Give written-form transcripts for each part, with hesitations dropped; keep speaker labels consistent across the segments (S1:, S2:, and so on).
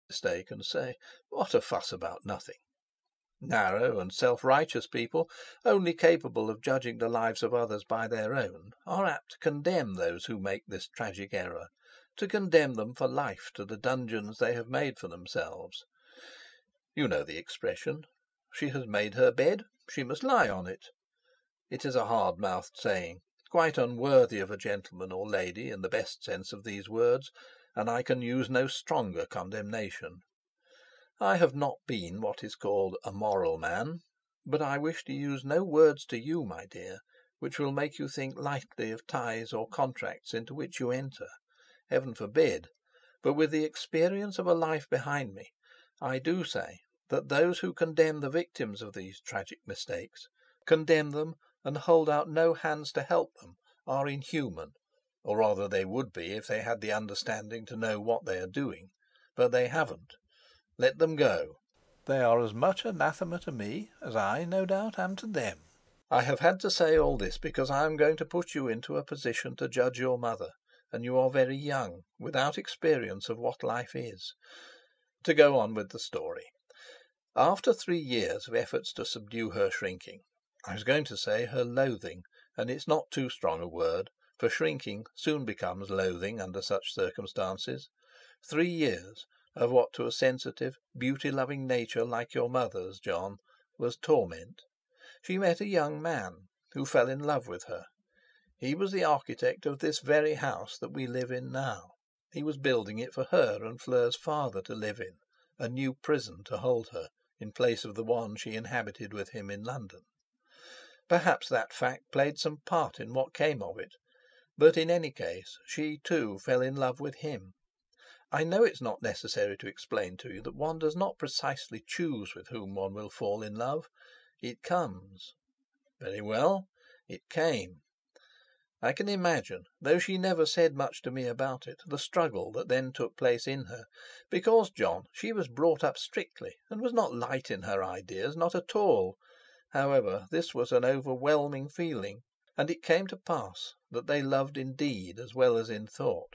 S1: mistake and say, "What a fuss about nothing." Narrow and self-righteous people, only capable of judging the lives of others by their own, are apt to condemn those who make this tragic error, to condemn them for life to the dungeons they have made for themselves. You know the expression, "She has made her bed, she must lie on it." It is a hard-mouthed saying, quite unworthy of a gentleman or lady in the best sense of these words, and I can use no stronger condemnation. I have not been what is called a moral man, but I wish to use no words to you, my dear, which will make you think lightly of ties or contracts into which you enter. Heaven forbid! But with the experience of a life behind me, I do say that those who condemn the victims of these tragic mistakes, condemn them and hold out no hands to help them, are inhuman, or rather they would be if they had the understanding to know what they are doing, but they haven't. Let them go. They are as much anathema to me as I, no doubt, am to them. I have had to say all this because I am going to put you into a position to judge your mother, and you are very young, without experience of what life is. To go on with the story. After 3 years of efforts to subdue her shrinking, I was going to say her loathing, and it's not too strong a word, for shrinking soon becomes loathing under such circumstances. 3 years of what to a sensitive, beauty-loving nature like your mother's, John, was torment. She met a young man who fell in love with her. He was the architect of this very house that we live in now. He was building it for her and Fleur's father to live in, a new prison to hold her, in place of the one she inhabited with him in London. Perhaps that fact played some part in what came of it, but in any case she too fell in love with him. I know it's not necessary to explain to you that one does not precisely choose with whom one will fall in love. It comes. Very well, it came. I can imagine, though she never said much to me about it, the struggle that then took place in her, because, John, she was brought up strictly, and was not light in her ideas, not at all. However, this was an overwhelming feeling, and it came to pass that they loved in deed as well as in thought.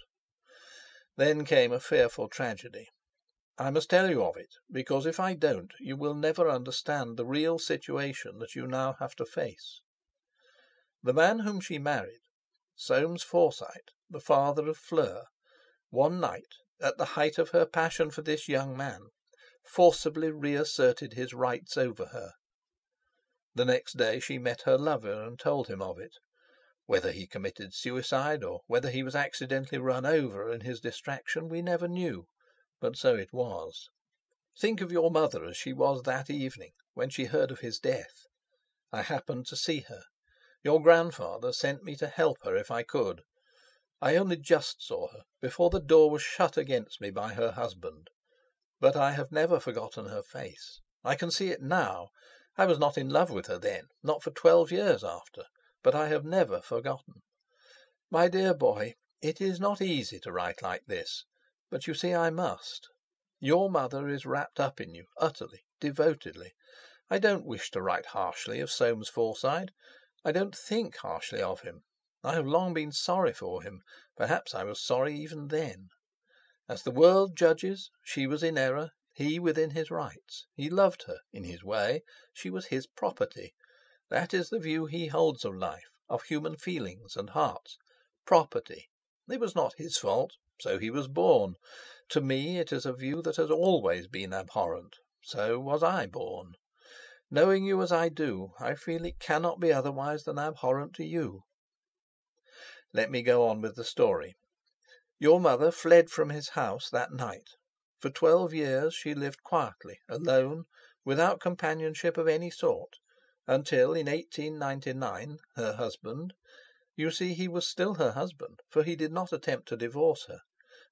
S1: Then came a fearful tragedy. I must tell you of it, because if I don't, you will never understand the real situation that you now have to face. The man whom she married, Soames Forsyte, the father of Fleur, one night, at the height of her passion for this young man, forcibly reasserted his rights over her. The next day she met her lover and told him of it. Whether he committed suicide, or whether he was accidentally run over in his distraction, we never knew, but so it was. Think of your mother as she was that evening, when she heard of his death. I happened to see her. Your grandfather sent me to help her if I could. I only just saw her, before the door was shut against me by her husband. But I have never forgotten her face. I can see it now. I was not in love with her then, not for 12 years after, but I have never forgotten. My dear boy, it is not easy to write like this, but you see I must. Your mother is wrapped up in you, utterly, devotedly. I don't wish to write harshly of Soames Forsyte. I don't think harshly of him. I have long been sorry for him. Perhaps I was sorry even then. As the world judges, she was in error, he within his rights. He loved her, in his way. She was his property. That is the view he holds of life, of human feelings and hearts. Property. It was not his fault, so he was born. To me it is a view that has always been abhorrent. So was I born. Knowing you as I do, I feel it cannot be otherwise than abhorrent to you. Let me go on with the story. Your mother fled from his house that night. For 12 years she lived quietly, alone, without companionship of any sort, until in 1899 her husband—you see he was still her husband, for he did not attempt to divorce her,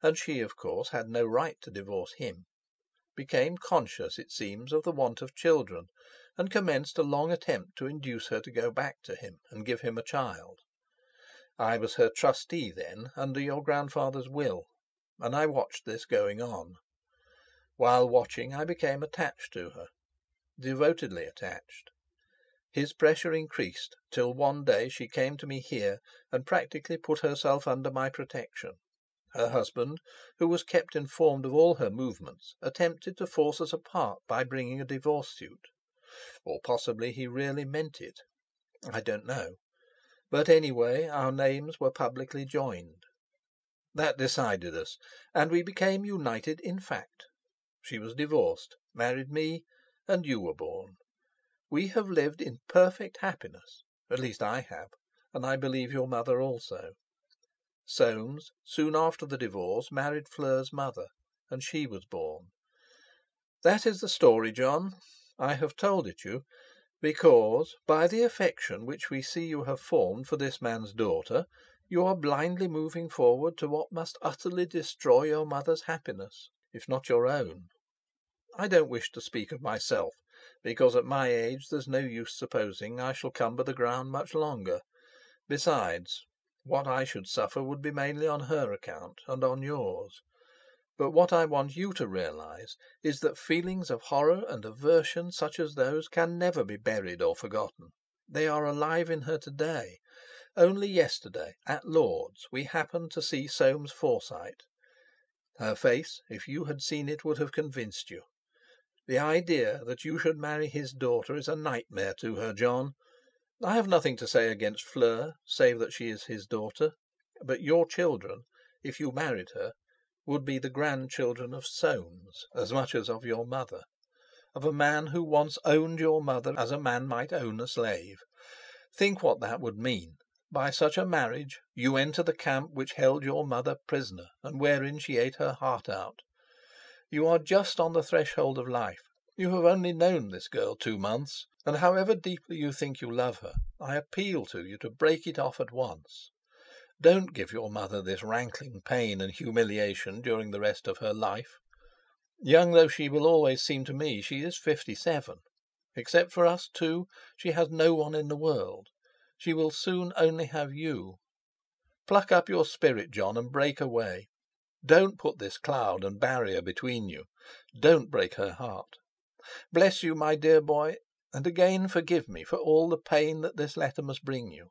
S1: and she, of course, had no right to divorce him—became conscious, it seems, of the want of children, and commenced a long attempt to induce her to go back to him and give him a child. I was her trustee then, under your grandfather's will, and I watched this going on. While watching, I became attached to her, devotedly attached. His pressure increased, till one day she came to me here and practically put herself under my protection. Her husband, who was kept informed of all her movements, attempted to force us apart by bringing a divorce suit. Or possibly he really meant it. I don't know. But anyway, our names were publicly joined. That decided us, and we became united in fact. She was divorced, married me, and you were born. We have lived in perfect happiness, at least I have, and I believe your mother also. Soames, soon after the divorce, married Fleur's mother, and she was born. That is the story, John. I have told it you, because, by the affection which we see you have formed for this man's daughter, you are blindly moving forward to what must utterly destroy your mother's happiness, if not your own. I don't wish to speak of myself, because at my age there's no use supposing I shall cumber the ground much longer. Besides, what I should suffer would be mainly on her account and on yours. But what I want you to realise is that feelings of horror and aversion such as those can never be buried or forgotten. They are alive in her today. Only yesterday, at Lord's, we happened to see Soames Forsyte. Her face, if you had seen it, would have convinced you. The idea that you should marry his daughter is a nightmare to her, John. I have nothing to say against Fleur, save that she is his daughter. But your children, if you married her, would be the grandchildren of Soames as much as of your mother, of a man who once owned your mother as a man might own a slave. Think what that would mean. By such a marriage you enter the camp which held your mother prisoner, and wherein she ate her heart out. You are just on the threshold of life. You have only known this girl 2 months, and however deeply you think you love her, I appeal to you to break it off at once. Don't give your mother this rankling pain and humiliation during the rest of her life. Young though she will always seem to me, she is 57. Except for us two, she has no one in the world. She will soon only have you. Pluck up your spirit, John, and break away. Don't put this cloud and barrier between you. Don't break her heart. Bless you, my dear boy, and again forgive me for all the pain that this letter must bring you.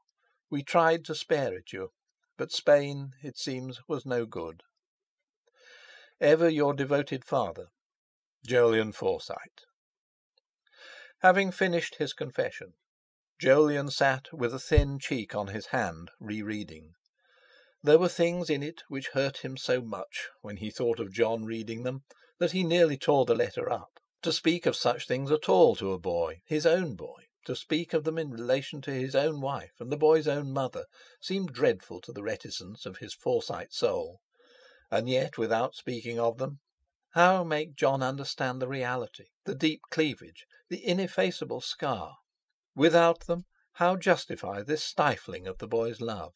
S1: We tried to spare it you, but Spain, it seems, was no good. Ever your devoted father, Jolyon Forsyte. Having finished his confession, Jolyon sat with a thin cheek on his hand, rereading. There were things in it which hurt him so much when he thought of John reading them, that he nearly tore the letter up. To speak of such things at all to a boy, his own boy, to speak of them in relation to his own wife and the boy's own mother, seemed dreadful to the reticence of his Forsyte soul. And yet, without speaking of them, how make John understand the reality, the deep cleavage, the ineffaceable scar? Without them, how justify this stifling of the boy's love?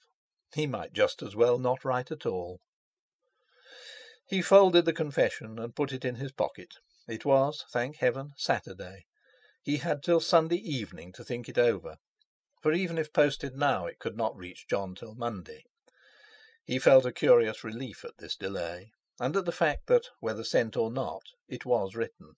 S1: He might just as well not write at all. He folded the confession and put it in his pocket. It was, thank heaven, Saturday. He had till Sunday evening to think it over, for even if posted now it could not reach John till Monday. He felt a curious relief at this delay, and at the fact that, whether sent or not, it was written.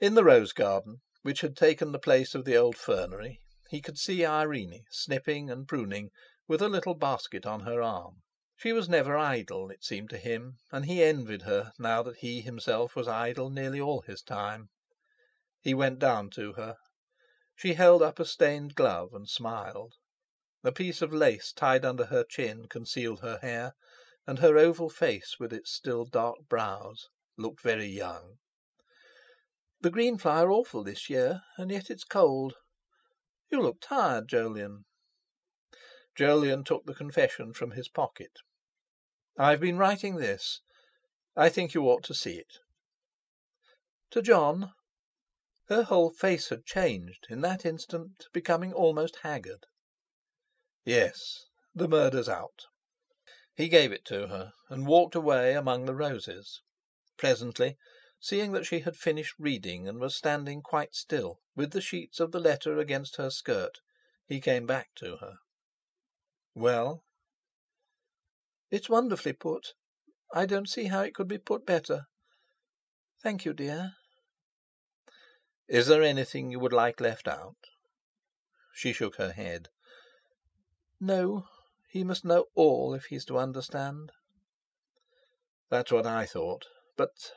S1: In the rose garden, which had taken the place of the old fernery, he could see Irene snipping and pruning, with a little basket on her arm. She was never idle, it seemed to him, and he envied her now that he himself was idle nearly all his time. He went down to her. She held up a stained glove and smiled. A piece of lace tied under her chin concealed her hair, and her oval face, with its still dark brows, looked very young. "The green fly are awful this year, and yet it's cold. You look tired, Jolyon." Jolyon took the confession from his pocket. "I've been writing this. I think you ought to see it." "To John?" Her whole face had changed, in that instant becoming almost haggard. "Yes, the murder's out." He gave it to her, and walked away among the roses. Presently, seeing that she had finished reading and was standing quite still, with the sheets of the letter against her skirt, he came back to her. "Well?" "It's wonderfully put. I don't see how it could be put better. Thank you, dear." "Is there anything you would like left out?" She shook her head. "No, he must know all if he's to understand." That's what I thought. But